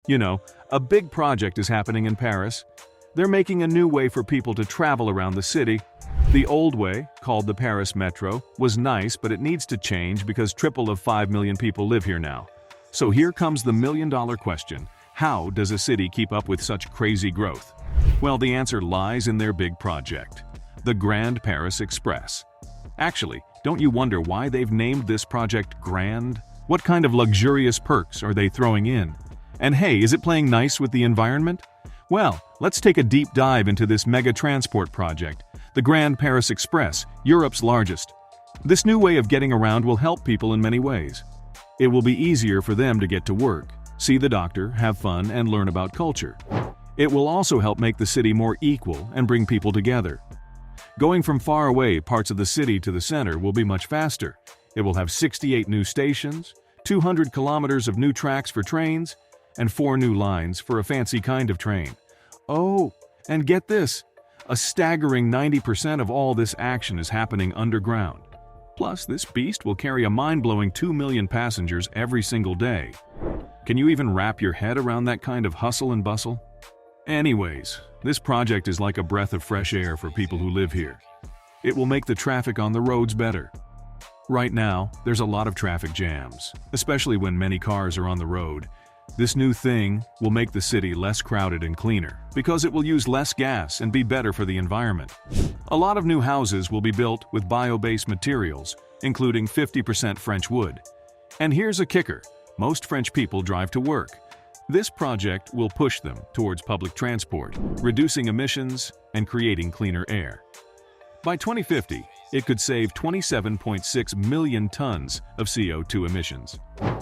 You know, a big project is happening in Paris. They're making a new way for people to travel around the city. The old way, called the Paris Metro, was nice, but it needs to change because triple of 5 million people live here now. So here comes the million-dollar question. How does a city keep up with such crazy growth? Well, the answer lies in their big project, the Grand Paris Express. Actually, don't you wonder why they've named this project Grand? What kind of luxurious perks are they throwing in? And hey, is it playing nice with the environment? Well, let's take a deep dive into this mega transport project, the Grand Paris Express, Europe's largest. This new way of getting around will help people in many ways. It will be easier for them to get to work, see the doctor, have fun, and learn about culture. It will also help make the city more equal and bring people together. Going from far away parts of the city to the center will be much faster. It will have 68 new stations, 200 kilometers of new tracks for trains, and 4 new lines for a fancy kind of train. Oh, and get this, a staggering 90% of all this action is happening underground. Plus, this beast will carry a mind-blowing 2 million passengers every single day. Can you even wrap your head around that kind of hustle and bustle? Anyways, this project is like a breath of fresh air for people who live here. It will make the traffic on the roads better. Right now, there's a lot of traffic jams, especially when many cars are on the road. This new thing will make the city less crowded and cleaner because it will use less gas and be better for the environment. A lot of new houses will be built with bio-based materials, including 50% French wood. And here's a kicker: most French people drive to work. This project will push them towards public transport, reducing emissions and creating cleaner air. By 2050, it could save 27.6 million tons of CO2 emissions.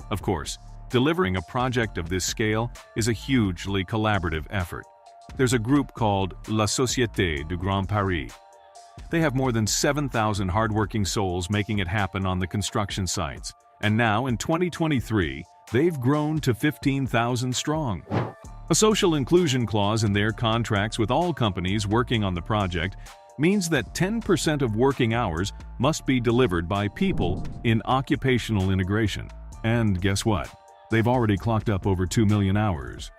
Of course, delivering a project of this scale is a hugely collaborative effort. There's a group called La Société du Grand Paris. They have more than 7,000 hardworking souls making it happen on the construction sites. And now, in 2023, they've grown to 15,000 strong. A social inclusion clause in their contracts with all companies working on the project means that 10% of working hours must be delivered by people in occupational integration. And guess what? They've already clocked up over 2 million hours.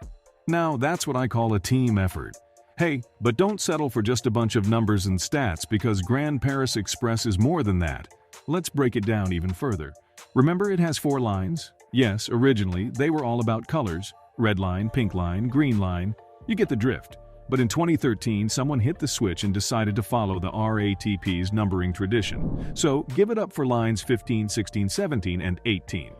Now, that's what I call a team effort. Hey, but don't settle for just a bunch of numbers and stats, because Grand Paris Express is more than that. Let's break it down even further. Remember, it has 4 lines? Yes, originally, they were all about colors. Red line, pink line, green line. You get the drift. But in 2013, someone hit the switch and decided to follow the RATP's numbering tradition. So give it up for lines 15, 16, 17, and 18.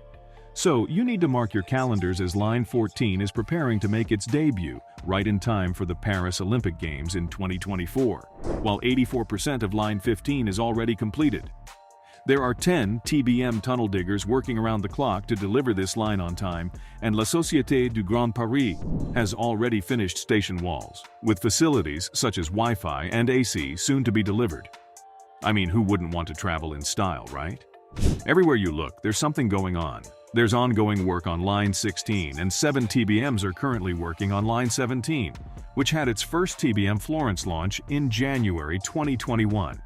So you need to mark your calendars as line 14 is preparing to make its debut, right in time for the Paris Olympic Games in 2024, while 84% of line 15 is already completed. There are 10 TBM tunnel diggers working around the clock to deliver this line on time, and La Société du Grand Paris has already finished station walls, with facilities such as Wi-Fi and AC soon to be delivered. I mean, who wouldn't want to travel in style, right? Everywhere you look, there's something going on. There's ongoing work on line 16, and 7 TBMs are currently working on line 17, which had its first TBM Florence launch in January 2021.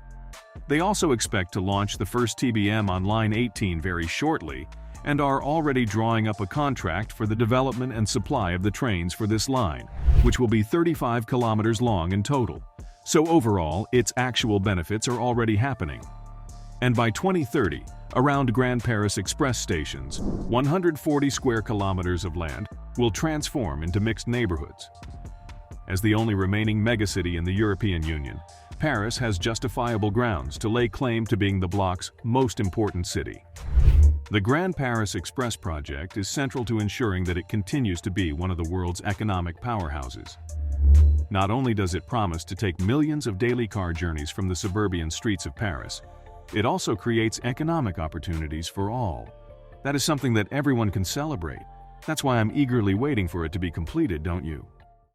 They also expect to launch the first TBM on line 18 very shortly, and are already drawing up a contract for the development and supply of the trains for this line, which will be 35 kilometers long in total. So overall, its actual benefits are already happening. And by 2030, around Grand Paris Express stations, 140 square kilometers of land will transform into mixed neighborhoods. As the only remaining megacity in the European Union, Paris has justifiable grounds to lay claim to being the bloc's most important city. The Grand Paris Express project is central to ensuring that it continues to be one of the world's economic powerhouses. Not only does it promise to take millions of daily car journeys from the suburban streets of Paris, it also creates economic opportunities for all. That is something that everyone can celebrate. That's why I'm eagerly waiting for it to be completed, don't you?